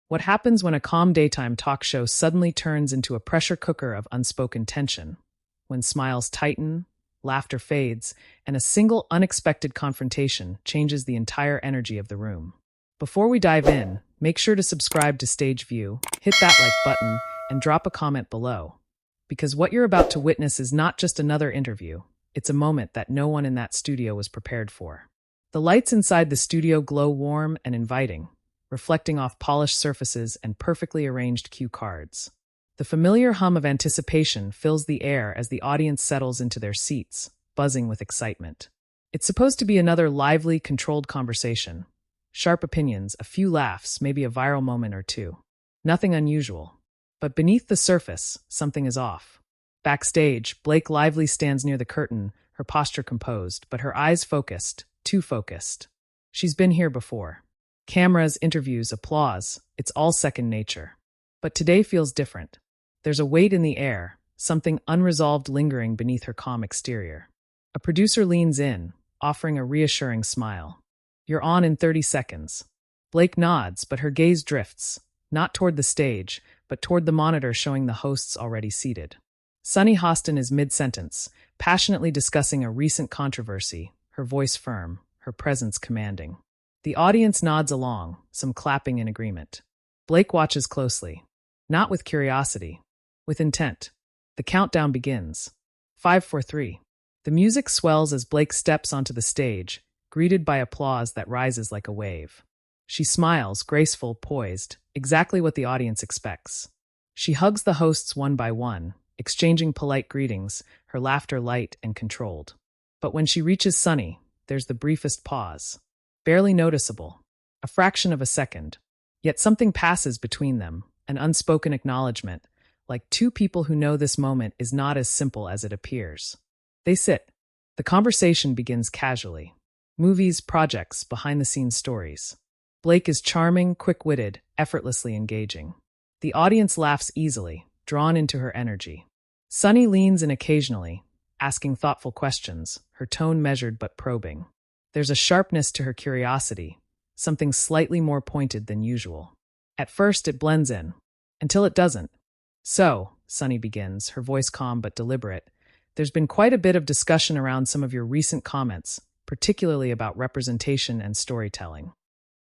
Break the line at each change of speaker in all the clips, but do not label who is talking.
What happens when a calm daytime talk show suddenly turns into a pressure cooker of unspoken tension? When smiles tighten, laughter fades, and a single unexpected confrontation changes the entire energy of the room. Before we dive in, make sure to subscribe to Stage View, hit that like button, and drop a comment below. Because what you're about to witness is not just another interview, it's a moment that no one in that studio was prepared for. The lights inside the studio glow warm and inviting, reflecting off polished surfaces and perfectly arranged cue cards. The familiar hum of anticipation fills the air as the audience settles into their seats, buzzing with excitement. It's supposed to be another lively, controlled conversation. Sharp opinions, a few laughs, maybe a viral moment or two. Nothing unusual. But beneath the surface, something is off. Backstage, Blake Lively stands near the curtain, her posture composed, but her eyes focused, too focused. She's been here before. Cameras, interviews, applause, it's all second nature. But today feels different. There's a weight in the air, something unresolved lingering beneath her calm exterior. A producer leans in, offering a reassuring smile. You're on in 30 seconds. Blake nods, but her gaze drifts, not toward the stage, but toward the monitor showing the hosts already seated. Sunny Hostin is mid-sentence, passionately discussing a recent controversy, her voice firm, her presence commanding. The audience nods along, some clapping in agreement. Blake watches closely, not with curiosity, with intent. The countdown begins. 5, 4, 3. The music swells as Blake steps onto the stage, greeted by applause that rises like a wave. She smiles, graceful, poised, exactly what the audience expects. She hugs the hosts one by one, exchanging polite greetings, her laughter light and controlled. But when she reaches Sunny, there's the briefest pause. Barely noticeable. A fraction of a second. Yet something passes between them, an unspoken acknowledgement, like two people who know this moment is not as simple as it appears. They sit. The conversation begins casually. Movies, projects, behind-the-scenes stories. Blake is charming, quick-witted, effortlessly engaging. The audience laughs easily, drawn into her energy. Sunny leans in occasionally, asking thoughtful questions, her tone measured but probing. There's a sharpness to her curiosity, something slightly more pointed than usual. At first, it blends in, until it doesn't. So, Sunny begins, her voice calm but deliberate, there's been quite a bit of discussion around some of your recent comments, particularly about representation and storytelling.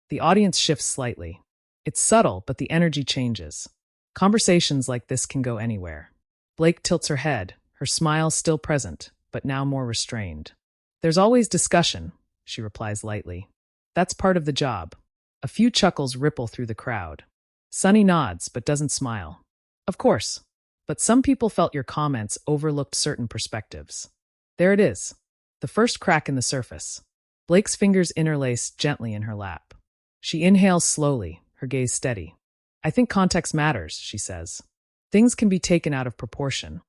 The audience shifts slightly. It's subtle, but the energy changes. Conversations like this can go anywhere. Blake tilts her head, her smile still present, but now more restrained. There's always discussion, she replies lightly. That's part of the job. A few chuckles ripple through the crowd. Sunny nods, but doesn't smile. Of course. But some people felt your comments overlooked certain perspectives. There it is. The first crack in the surface. Blake's fingers interlace gently in her lap. She inhales slowly, her gaze steady. I think context matters, she says. Things can be taken out of proportion.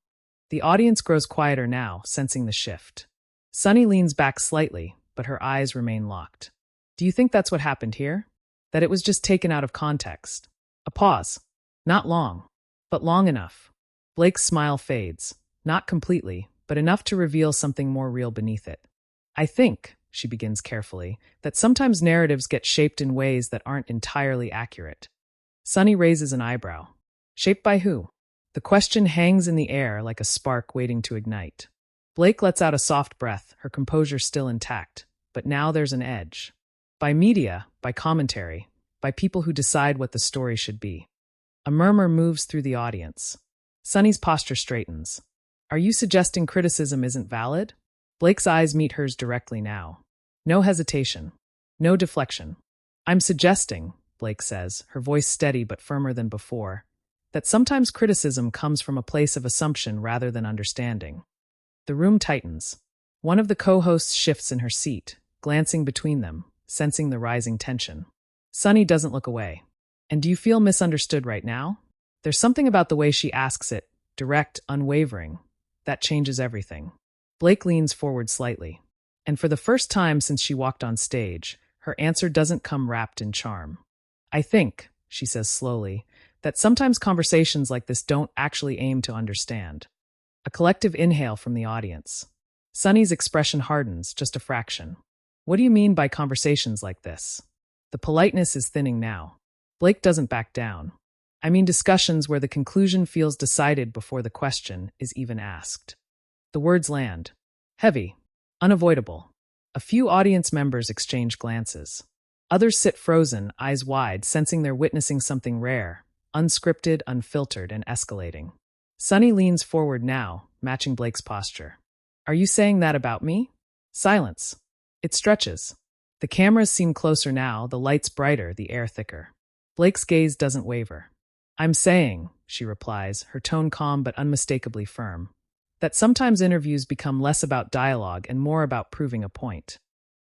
The audience grows quieter now, sensing the shift. Sunny leans back slightly, but her eyes remain locked. Do you think that's what happened here? That it was just taken out of context? A pause. Not long, but long enough. Blake's smile fades. Not completely, but enough to reveal something more real beneath it. I think, she begins carefully, that sometimes narratives get shaped in ways that aren't entirely accurate. Sunny raises an eyebrow. Shaped by who? The question hangs in the air like a spark waiting to ignite. Blake lets out a soft breath, her composure still intact. But now there's an edge. By media, by commentary, by people who decide what the story should be. A murmur moves through the audience. Sunny's posture straightens. Are you suggesting criticism isn't valid? Blake's eyes meet hers directly now. No hesitation. No deflection. I'm suggesting, Blake says, her voice steady but firmer than before, that sometimes criticism comes from a place of assumption rather than understanding. The room tightens. One of the co-hosts shifts in her seat, glancing between them, sensing the rising tension. Sunny doesn't look away. And do you feel misunderstood right now? There's something about the way she asks it, direct, unwavering, that changes everything. Blake leans forward slightly. And for the first time since she walked on stage, her answer doesn't come wrapped in charm. I think, she says slowly, that sometimes conversations like this don't actually aim to understand. A collective inhale from the audience. Sunny's expression hardens, just a fraction. What do you mean by conversations like this? The politeness is thinning now. Blake doesn't back down. I mean discussions where the conclusion feels decided before the question is even asked. The words land. Heavy. Unavoidable. A few audience members exchange glances. Others sit frozen, eyes wide, sensing they're witnessing something rare, unscripted, unfiltered, and escalating. Sunny leans forward now, matching Blake's posture. Are you saying that about me? Silence. It stretches. The cameras seem closer now, the lights brighter, the air thicker. Blake's gaze doesn't waver. I'm saying, she replies, her tone calm but unmistakably firm, that sometimes interviews become less about dialogue and more about proving a point.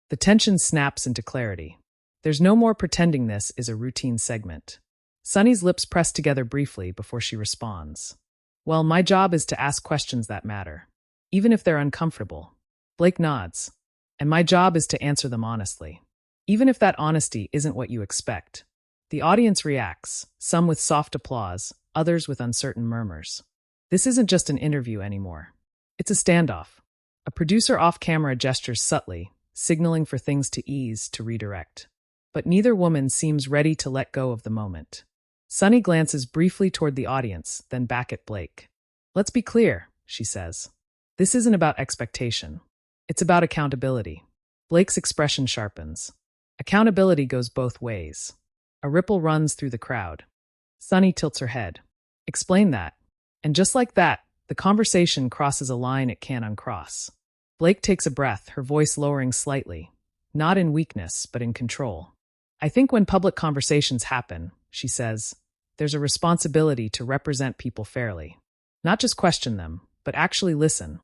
The tension snaps into clarity. There's no more pretending this is a routine segment. Sunny's lips press together briefly before she responds. Well, my job is to ask questions that matter, even if they're uncomfortable. Blake nods. And my job is to answer them honestly, even if that honesty isn't what you expect. The audience reacts, some with soft applause, others with uncertain murmurs. This isn't just an interview anymore. It's a standoff. A producer off-camera gestures subtly, signaling for things to ease, to redirect. But neither woman seems ready to let go of the moment. Sunny glances briefly toward the audience, then back at Blake. Let's be clear, she says. This isn't about expectation. It's about accountability. Blake's expression sharpens. Accountability goes both ways. A ripple runs through the crowd. Sunny tilts her head. Explain that. And just like that, the conversation crosses a line it can't uncross. Blake takes a breath, her voice lowering slightly. Not in weakness, but in control. I think when public conversations happen, she says, there's a responsibility to represent people fairly. Not just question them, but actually listen.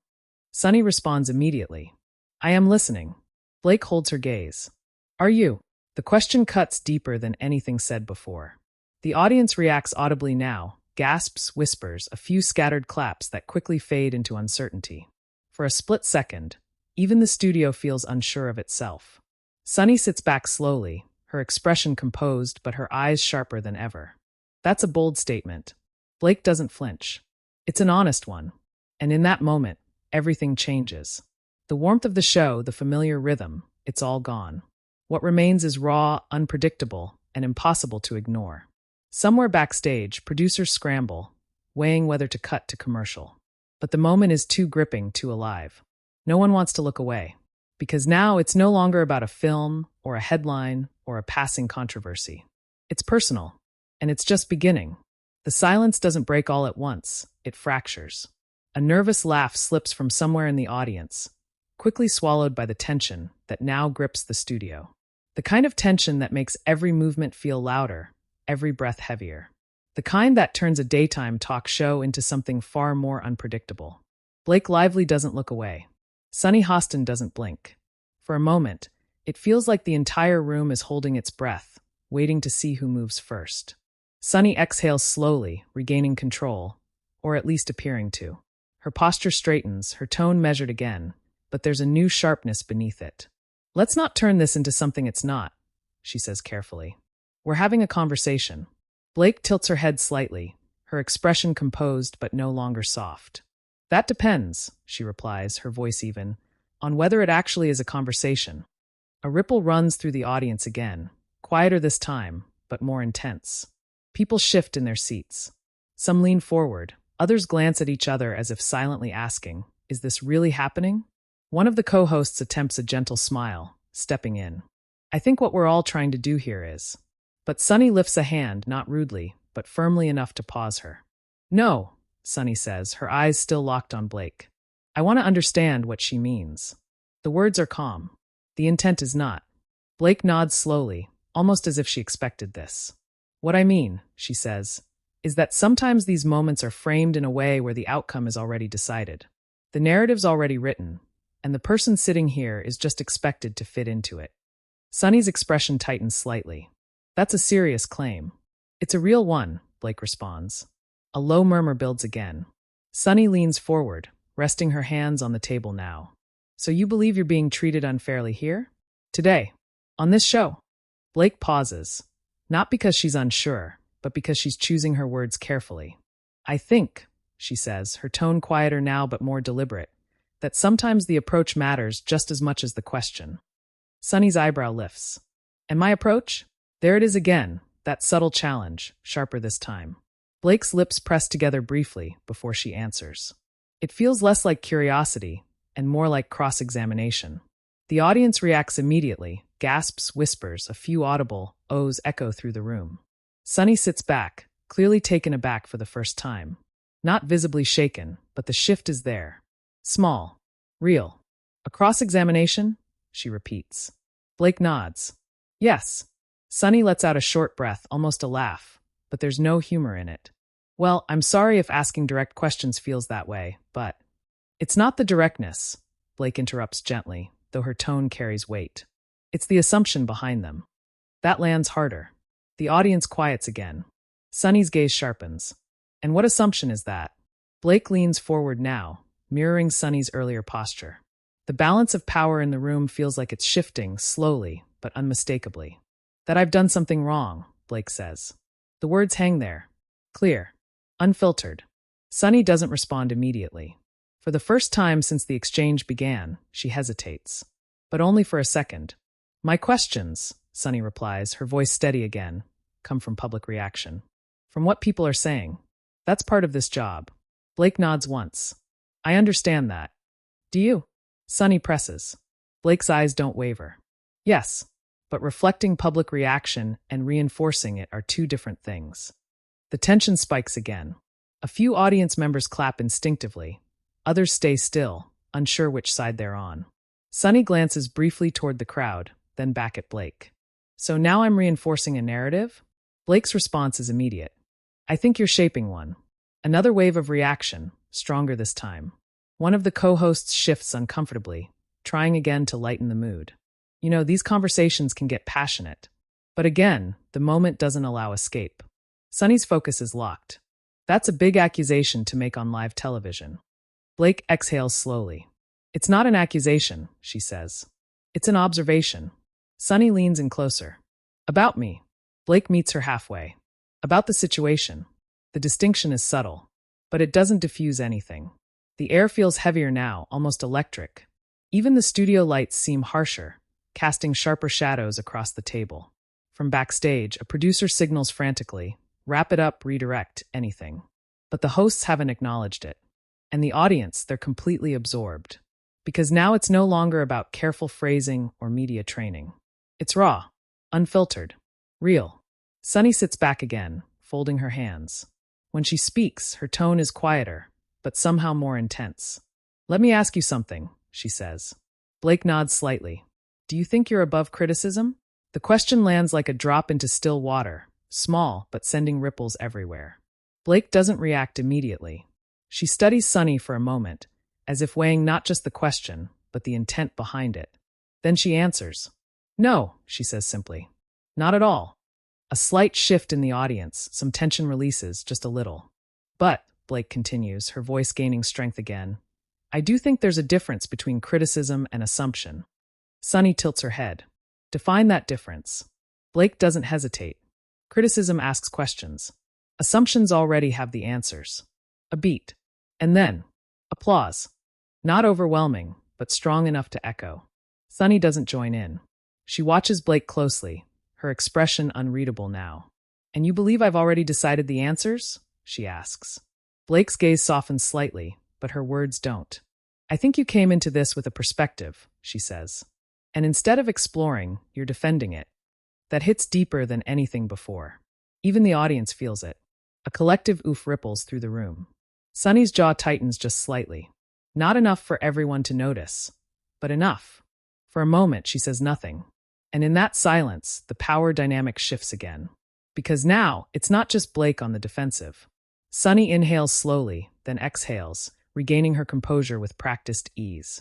Sunny responds immediately. I am listening. Blake holds her gaze. Are you? The question cuts deeper than anything said before. The audience reacts audibly now, gasps, whispers, a few scattered claps that quickly fade into uncertainty. For a split second, even the studio feels unsure of itself. Sunny sits back slowly, her expression composed but her eyes sharper than ever. That's a bold statement. Blake doesn't flinch. It's an honest one. And in that moment, everything changes. The warmth of the show, the familiar rhythm, it's all gone. What remains is raw, unpredictable, and impossible to ignore. Somewhere backstage, producers scramble, weighing whether to cut to commercial. But the moment is too gripping, too alive. No one wants to look away. Because now it's no longer about a film, or a headline, or a passing controversy. It's personal. And it's just beginning. The silence doesn't break all at once, it fractures. A nervous laugh slips from somewhere in the audience, quickly swallowed by the tension that now grips the studio. The kind of tension that makes every movement feel louder, every breath heavier. The kind that turns a daytime talk show into something far more unpredictable. Blake Lively doesn't look away. Sunny Hostin doesn't blink. For a moment, it feels like the entire room is holding its breath, waiting to see who moves first. Sunny exhales slowly, regaining control, or at least appearing to. Her posture straightens, her tone measured again, but there's a new sharpness beneath it. Let's not turn this into something it's not, she says carefully. We're having a conversation. Blake tilts her head slightly, her expression composed but no longer soft. That depends, she replies, her voice even, on whether it actually is a conversation. A ripple runs through the audience again, quieter this time, but more intense. People shift in their seats. Some lean forward, others glance at each other as if silently asking, is this really happening? One of the co-hosts attempts a gentle smile, stepping in. I think what we're all trying to do here is. But Sunny lifts a hand, not rudely, but firmly enough to pause her. No, Sunny says, her eyes still locked on Blake. I want to understand what she means. The words are calm. The intent is not. Blake nods slowly, almost as if she expected this. What I mean, she says, is that sometimes these moments are framed in a way where the outcome is already decided. The narrative's already written, and the person sitting here is just expected to fit into it. Sunny's expression tightens slightly. That's a serious claim. It's a real one, Blake responds. A low murmur builds again. Sunny leans forward, resting her hands on the table now. So you believe you're being treated unfairly here? Today? On this show? Blake pauses. Not because she's unsure, but because she's choosing her words carefully. I think, she says, her tone quieter now but more deliberate, that sometimes the approach matters just as much as the question. Sunny's eyebrow lifts. And my approach? There it is again, That subtle challenge, sharper this time. Blake's lips press together briefly before she answers. It feels less like curiosity and more like cross-examination. The audience reacts immediately. Gasps, whispers, a few audible ohs echo through the room. Sunny sits back, clearly taken aback for the first time. Not visibly shaken, but the shift is there. Small. Real. A cross-examination? She repeats. Blake nods. Yes. Sunny lets out a short breath, almost a laugh, but there's no humor in it. Well, I'm sorry if asking direct questions feels that way, but... It's not the directness, Blake interrupts gently, though her tone carries weight. It's the assumption behind them. That lands harder. The audience quiets again. Sunny's gaze sharpens. And what assumption is that? Blake leans forward now, mirroring Sunny's earlier posture. The balance of power in the room feels like it's shifting, slowly, but unmistakably. That I've done something wrong, Blake says. The words hang there. Clear. Unfiltered. Sunny doesn't respond immediately. For the first time since the exchange began, she hesitates. But only for a second. My questions, Sunny replies, her voice steady again, come from public reaction. From what people are saying. That's part of this job. Blake nods once. I understand that. Do you? Sunny presses. Blake's eyes don't waver. Yes, but reflecting public reaction and reinforcing it are two different things. The tension spikes again. A few audience members clap instinctively. Others stay still, unsure which side they're on. Sunny glances briefly toward the crowd, then back at Blake. So now I'm reinforcing a narrative? Blake's response is immediate. I think you're shaping one. Another wave of reaction, stronger this time. One of the co-hosts shifts uncomfortably, trying again to lighten the mood. You know, these conversations can get passionate. But again, the moment doesn't allow escape. Sunny's focus is locked. That's a big accusation to make on live television. Blake exhales slowly. It's not an accusation, she says. It's an observation. Sunny leans in closer. About me. Blake meets her halfway. About the situation. The distinction is subtle, but it doesn't diffuse anything. The air feels heavier now, almost electric. Even the studio lights seem harsher, casting sharper shadows across the table. From backstage, a producer signals frantically, wrap it up, redirect, anything. But the hosts haven't acknowledged it. And the audience, they're completely absorbed. Because now it's no longer about careful phrasing or media training. It's raw, unfiltered, real. Sunny sits back again, folding her hands. When she speaks, her tone is quieter, but somehow more intense. Let me ask you something, she says. Blake nods slightly. Do you think you're above criticism? The question lands like a drop into still water, small but sending ripples everywhere. Blake doesn't react immediately. She studies Sunny for a moment, as if weighing not just the question, but the intent behind it. Then she answers. No, she says simply. Not at all. A slight shift in the audience, some tension releases, just a little. But, Blake continues, her voice gaining strength again, I do think there's a difference between criticism and assumption. Sunny tilts her head. Define that difference. Blake doesn't hesitate. Criticism asks questions. Assumptions already have the answers. A beat. And then, applause. Not overwhelming, but strong enough to echo. Sunny doesn't join in. She watches Blake closely, her expression unreadable now. And you believe I've already decided the answers? She asks. Blake's gaze softens slightly, but her words don't. I think you came into this with a perspective, she says. And instead of exploring, you're defending it. That hits deeper than anything before. Even the audience feels it. A collective oof ripples through the room. Sunny's jaw tightens just slightly. Not enough for everyone to notice, but enough. For a moment, she says nothing. And in that silence, the power dynamic shifts again. Because now, it's not just Blake on the defensive. Sunny inhales slowly, then exhales, regaining her composure with practiced ease.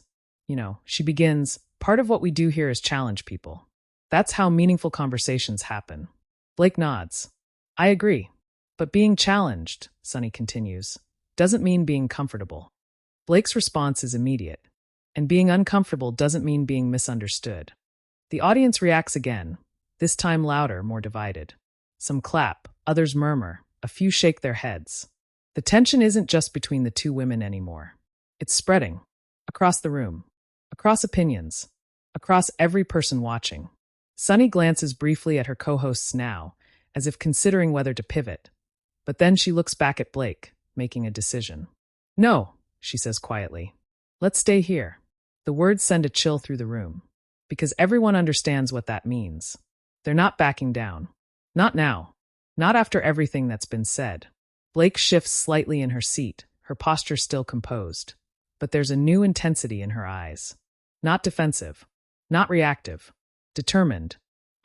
She begins, part of what we do here is challenge people. That's how meaningful conversations happen. Blake nods. I agree. But being challenged, Sunny continues, doesn't mean being comfortable. Blake's response is immediate. And being uncomfortable doesn't mean being misunderstood. The audience reacts again, this time louder, more divided. Some clap, others murmur, a few shake their heads. The tension isn't just between the two women anymore. It's spreading. Across the room. Across opinions. Across every person watching. Sunny glances briefly at her co-hosts now, as if considering whether to pivot. But then she looks back at Blake, making a decision. No, she says quietly. Let's stay here. The words send a chill through the room, because everyone understands what that means. They're not backing down. Not now. Not after everything that's been said. Blake shifts slightly in her seat, her posture still composed. But there's a new intensity in her eyes. Not defensive. Not reactive. Determined.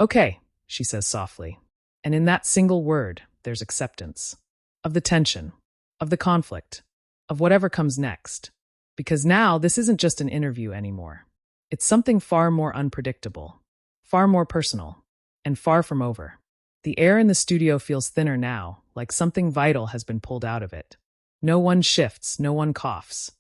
Okay, she says softly. And in that single word, there's acceptance. Of the tension. Of the conflict. Of whatever comes next. Because now this isn't just an interview anymore. It's something far more unpredictable. Far more personal. And far from over. The air in the studio feels thinner now, like something vital has been pulled out of it. No one shifts, no one coughs.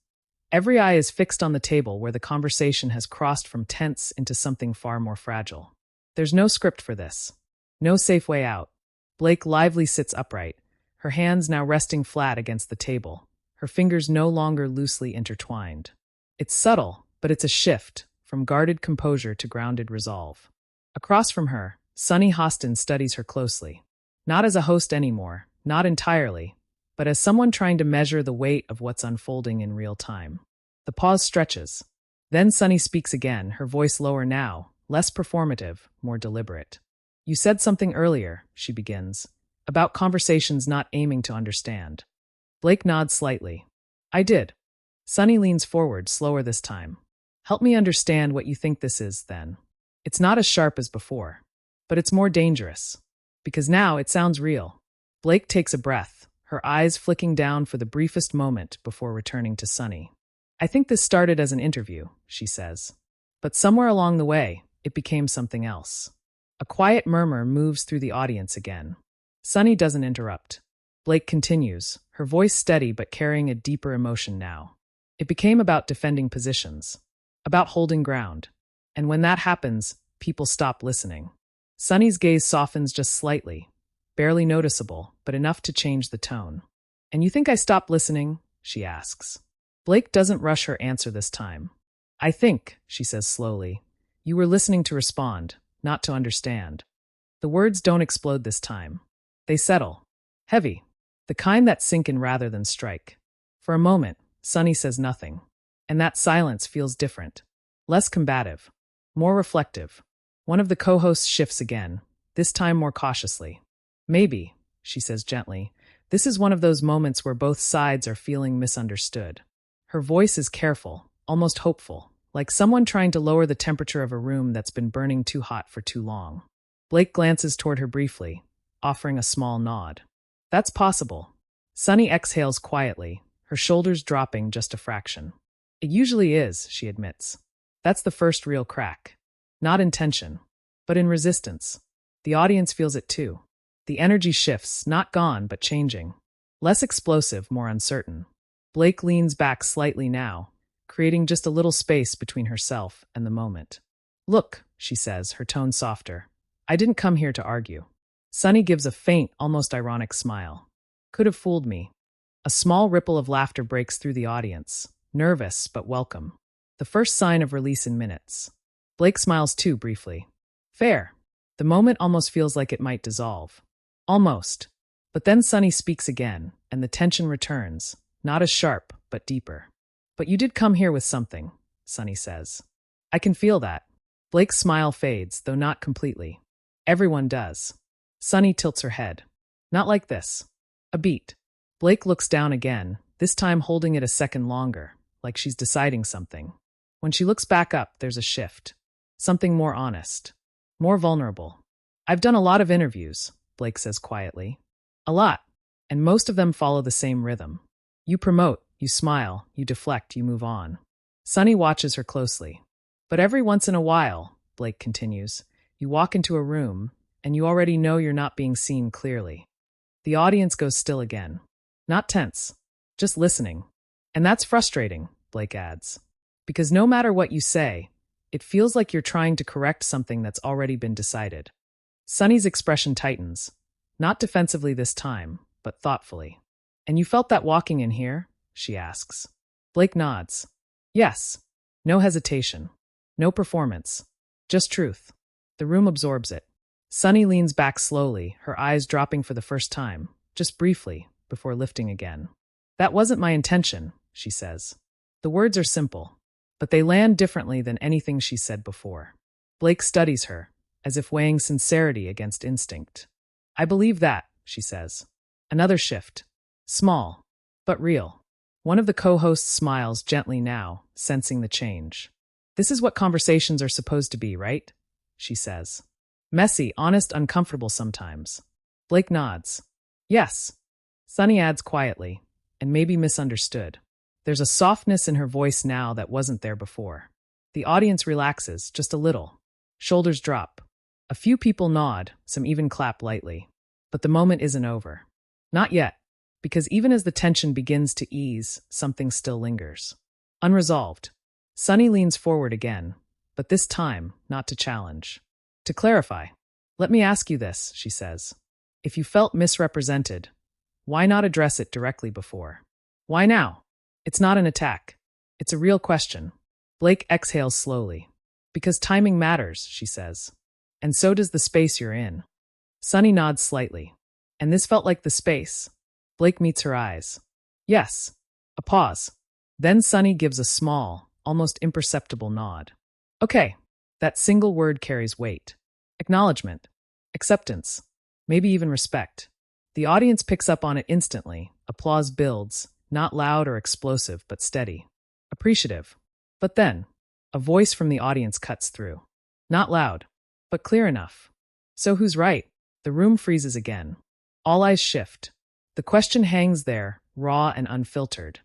Every eye is fixed on the table where the conversation has crossed from tense into something far more fragile. There's no script for this. No safe way out. Blake lively sits upright, her hands now resting flat against the table, her fingers no longer loosely intertwined. It's subtle, but it's a shift, from guarded composure to grounded resolve. Across from her, Sunny Hostin studies her closely. Not as a host anymore, not entirely, but as someone trying to measure the weight of what's unfolding in real time. The pause stretches. Then Sunny speaks again, her voice lower now, less performative, more deliberate. You said something earlier, she begins, about conversations not aiming to understand. Blake nods slightly. I did. Sunny leans forward, slower this time. Help me understand what you think this is, then. It's not as sharp as before. But it's more dangerous. Because now it sounds real. Blake takes a breath, her eyes flicking down for the briefest moment before returning to Sunny. I think this started as an interview, she says. But somewhere along the way, it became something else. A quiet murmur moves through the audience again. Sunny doesn't interrupt. Blake continues, her voice steady but carrying a deeper emotion now. It became about defending positions. About holding ground. And when that happens, people stop listening. Sunny's gaze softens just slightly, barely noticeable, but enough to change the tone. And you think I stopped listening? She asks. Blake doesn't rush her answer this time. I think, she says slowly, you were listening to respond, not to understand. The words don't explode this time. They settle. Heavy. The kind that sink in rather than strike. For a moment, Sunny says nothing. And that silence feels different. Less combative. More reflective. One of the co-hosts shifts again, this time more cautiously. Maybe, she says gently, this is one of those moments where both sides are feeling misunderstood. Her voice is careful, almost hopeful, like someone trying to lower the temperature of a room that's been burning too hot for too long. Blake glances toward her briefly, offering a small nod. That's possible. Sunny exhales quietly, her shoulders dropping just a fraction. It usually is, she admits. That's the first real crack. Not in tension, but in resistance. The audience feels it too. The energy shifts, not gone, but changing. Less explosive, more uncertain. Blake leans back slightly now, creating just a little space between herself and the moment. Look, she says, her tone softer. I didn't come here to argue. Sunny gives a faint, almost ironic smile. Could have fooled me. A small ripple of laughter breaks through the audience, nervous but welcome. The first sign of release in minutes. Blake smiles too, briefly. Fair. The moment almost feels like it might dissolve. Almost. But then Sunny speaks again, and the tension returns, not as sharp, but deeper. But you did come here with something, Sunny says. I can feel that. Blake's smile fades, though not completely. Everyone does. Sunny tilts her head. Not like this. A beat. Blake looks down again, this time holding it a second longer, like she's deciding something. When she looks back up, there's a shift. Something more honest. More vulnerable. I've done a lot of interviews, Blake says quietly. A lot. And most of them follow the same rhythm. You promote, you smile, you deflect, you move on. Sunny watches her closely. But every once in a while, Blake continues, you walk into a room, and you already know you're not being seen clearly. The audience goes still again. Not tense. Just listening. And that's frustrating, Blake adds. Because no matter what you say, it feels like you're trying to correct something that's already been decided. Sunny's expression tightens. Not defensively this time, but thoughtfully. And you felt that walking in here? She asks. Blake nods. Yes. No hesitation. No performance. Just truth. The room absorbs it. Sunny leans back slowly, her eyes dropping for the first time, just briefly, before lifting again. That wasn't my intention, she says. The words are simple, but they land differently than anything she said before. Blake studies her, as if weighing sincerity against instinct. I believe that, she says. Another shift. Small, but real. One of the co-hosts smiles gently now, sensing the change. This is what conversations are supposed to be, right? She says. Messy, honest, uncomfortable sometimes. Blake nods. Yes. Sunny adds quietly, and maybe misunderstood. There's a softness in her voice now that wasn't there before. The audience relaxes, just a little. Shoulders drop. A few people nod, some even clap lightly. But the moment isn't over. Not yet, because even as the tension begins to ease, something still lingers. Unresolved. Sunny leans forward again, but this time not to challenge. To clarify. Let me ask you this, she says. If you felt misrepresented, why not address it directly before? Why now? It's not an attack. It's a real question. Blake exhales slowly. Because timing matters, she says. And so does the space you're in. Sunny nods slightly. And this felt like the space. Blake meets her eyes. Yes. A pause. Then Sunny gives a small, almost imperceptible nod. Okay. That single word carries weight. Acknowledgement. Acceptance. Maybe even respect. The audience picks up on it instantly. Applause builds, not loud or explosive, but steady. Appreciative. But then, a voice from the audience cuts through. Not loud, but clear enough. So who's right? The room freezes again. All eyes shift. The question hangs there, raw and unfiltered.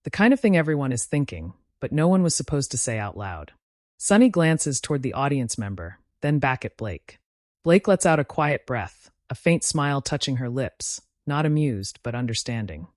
The kind of thing everyone is thinking, but no one was supposed to say out loud. Sunny glances toward the audience member, then back at Blake. Blake lets out a quiet breath, a faint smile touching her lips, not amused, but understanding.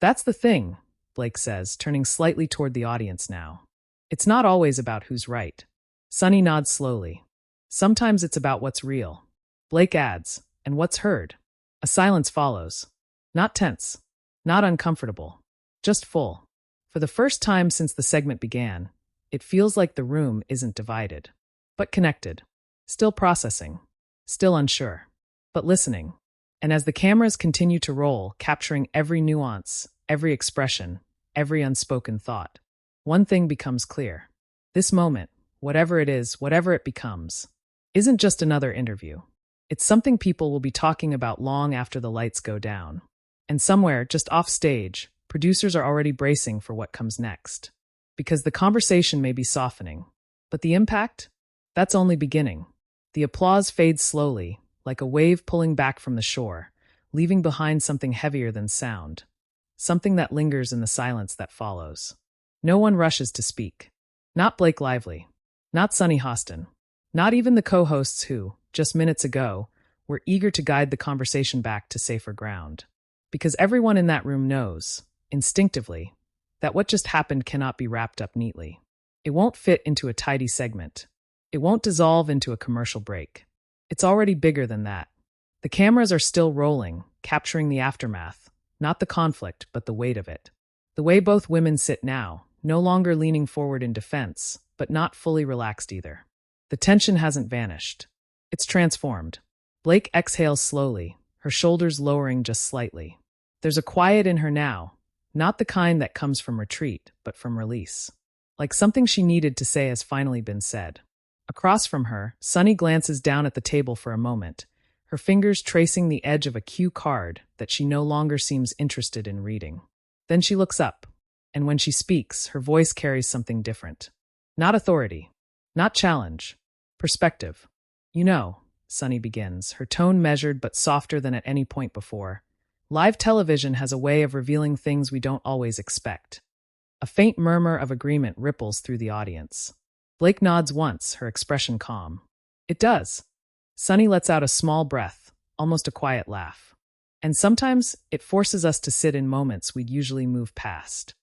That's the thing, Blake says, turning slightly toward the audience now. It's not always about who's right. Sunny nods slowly. Sometimes it's about what's real. Blake adds, and what's heard. A silence follows. Not tense, not uncomfortable, just full. For the first time since the segment began, it feels like the room isn't divided, but connected. Still processing, still unsure, but listening. And as the cameras continue to roll, capturing every nuance, every expression, every unspoken thought, one thing becomes clear. This moment, whatever it is, whatever it becomes, isn't just another interview. It's something people will be talking about long after the lights go down. And somewhere, just off stage, producers are already bracing for what comes next. Because the conversation may be softening, but the impact? That's only beginning. The applause fades slowly, like a wave pulling back from the shore, leaving behind something heavier than sound. Something that lingers in the silence that follows. No one rushes to speak. Not Blake Lively. Not Sunny Hostin. Not even the co-hosts who, just minutes ago, were eager to guide the conversation back to safer ground. Because everyone in that room knows, instinctively, that what just happened cannot be wrapped up neatly. It won't fit into a tidy segment. It won't dissolve into a commercial break. It's already bigger than that. The cameras are still rolling, capturing the aftermath, not the conflict, but the weight of it. The way both women sit now, no longer leaning forward in defense, but not fully relaxed either. The tension hasn't vanished. It's transformed. Blake exhales slowly, her shoulders lowering just slightly. There's a quiet in her now, not the kind that comes from retreat, but from release. Like something she needed to say has finally been said. Across from her, Sunny glances down at the table for a moment, her fingers tracing the edge of a cue card that she no longer seems interested in reading. Then she looks up, and when she speaks, her voice carries something different. Not authority, not challenge, perspective. You know, Sunny begins, her tone measured but softer than at any point before. Live television has a way of revealing things we don't always expect. A faint murmur of agreement ripples through the audience. Blake nods once, her expression calm. It does. Sunny lets out a small breath, almost a quiet laugh. And sometimes it forces us to sit in moments we'd usually move past.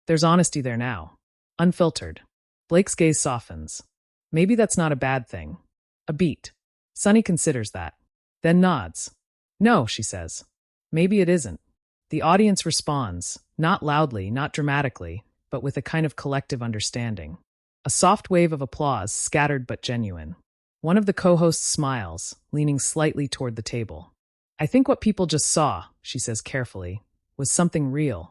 There's honesty there now. Unfiltered. Blake's gaze softens. Maybe that's not a bad thing. A beat. Sunny considers that. Then nods. No, she says. Maybe it isn't. The audience responds, not loudly, not dramatically, but with a kind of collective understanding. A soft wave of applause, scattered but genuine. One of the co-hosts smiles, leaning slightly toward the table. I think what people just saw, she says carefully, was something real.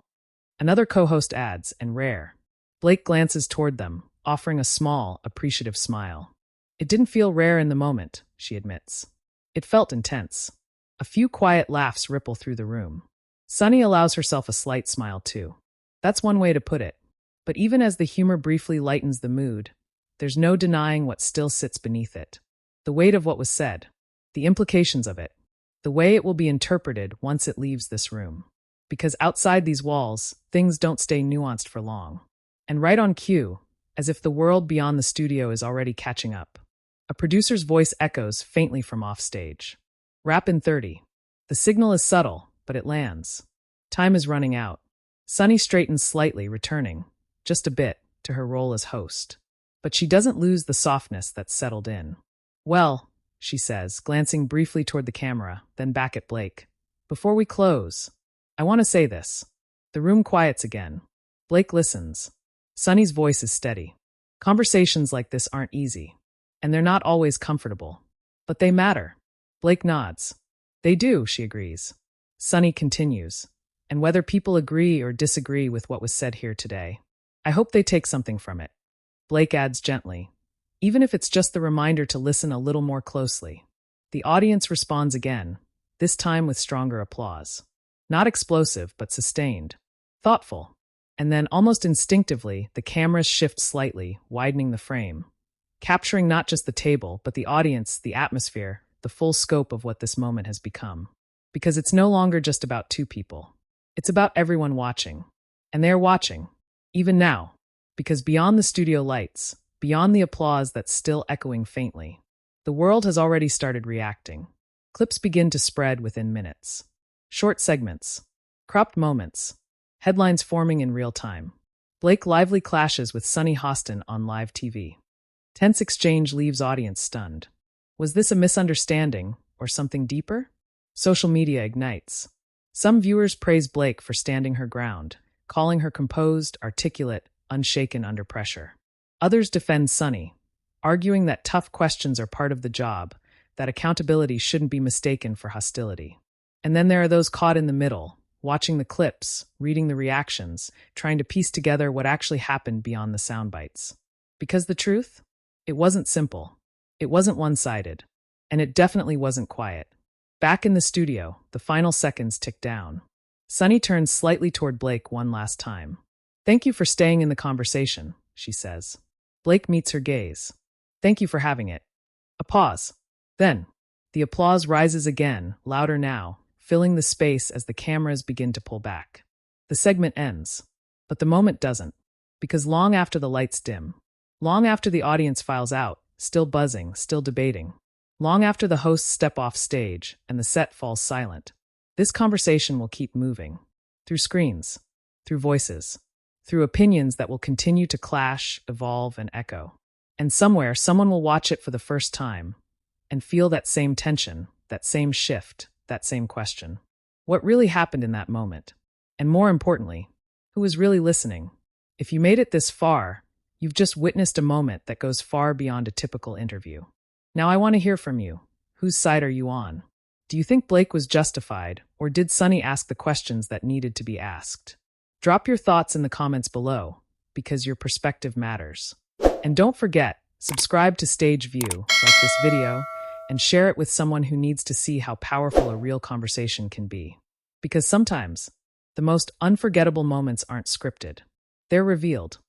Another co-host adds, and rare. Blake glances toward them, offering a small, appreciative smile. It didn't feel rare in the moment, she admits. It felt intense. A few quiet laughs ripple through the room. Sunny allows herself a slight smile too. That's one way to put it. But even as the humor briefly lightens the mood, there's no denying what still sits beneath it. The weight of what was said, the implications of it, the way it will be interpreted once it leaves this room. Because outside these walls, things don't stay nuanced for long. And right on cue, as if the world beyond the studio is already catching up, a producer's voice echoes faintly from offstage. Wrap in 30. The signal is subtle, but it lands. Time is running out. Sunny straightens slightly, returning, just a bit, to her role as host. But she doesn't lose the softness that's settled in. Well, she says, glancing briefly toward the camera, then back at Blake. Before we close, I want to say this. The room quiets again. Blake listens. Sunny's voice is steady. Conversations like this aren't easy, and they're not always comfortable. But they matter. Blake nods. They do, she agrees. Sunny continues. And whether people agree or disagree with what was said here today, I hope they take something from it. Blake adds gently, even if it's just the reminder to listen a little more closely. The audience responds again, this time with stronger applause. Not explosive, but sustained. Thoughtful. And then, almost instinctively, the cameras shift slightly, widening the frame, capturing not just the table, but the audience, the atmosphere, the full scope of what this moment has become. Because it's no longer just about two people. It's about everyone watching. And they're watching, even now, because beyond the studio lights, beyond the applause that's still echoing faintly, the world has already started reacting. Clips begin to spread within minutes. Short segments, cropped moments, headlines forming in real time. Blake lively clashes with Sunny Hostin on live TV. Tense exchange leaves audience stunned. Was this a misunderstanding or something deeper? Social media ignites. Some viewers praise Blake for standing her ground, calling her composed, articulate, unshaken under pressure. Others defend Sunny, arguing that tough questions are part of the job, that accountability shouldn't be mistaken for hostility. And then there are those caught in the middle, watching the clips, reading the reactions, trying to piece together what actually happened beyond the sound bites. Because the truth? It wasn't simple. It wasn't one-sided. And it definitely wasn't quiet. Back in the studio, the final seconds tick down. Sunny turns slightly toward Blake one last time. Thank you for staying in the conversation, she says. Blake meets her gaze. Thank you for having it. A pause. Then, the applause rises again, louder now, filling the space as the cameras begin to pull back. The segment ends. But the moment doesn't. Because long after the lights dim, long after the audience files out, still buzzing, still debating, long after the hosts step off stage and the set falls silent, this conversation will keep moving. Through screens, through voices, through opinions that will continue to clash, evolve, and echo. And somewhere, someone will watch it for the first time and feel that same tension, that same shift, that same question. What really happened in that moment? And more importantly, who was really listening? If you made it this far, you've just witnessed a moment that goes far beyond a typical interview. Now I want to hear from you. Whose side are you on? Do you think Blake was justified, or did Sunny ask the questions that needed to be asked? Drop your thoughts in the comments below, because your perspective matters. And don't forget, subscribe to Stage View, like this video, and share it with someone who needs to see how powerful a real conversation can be. Because sometimes, the most unforgettable moments aren't scripted. They're revealed.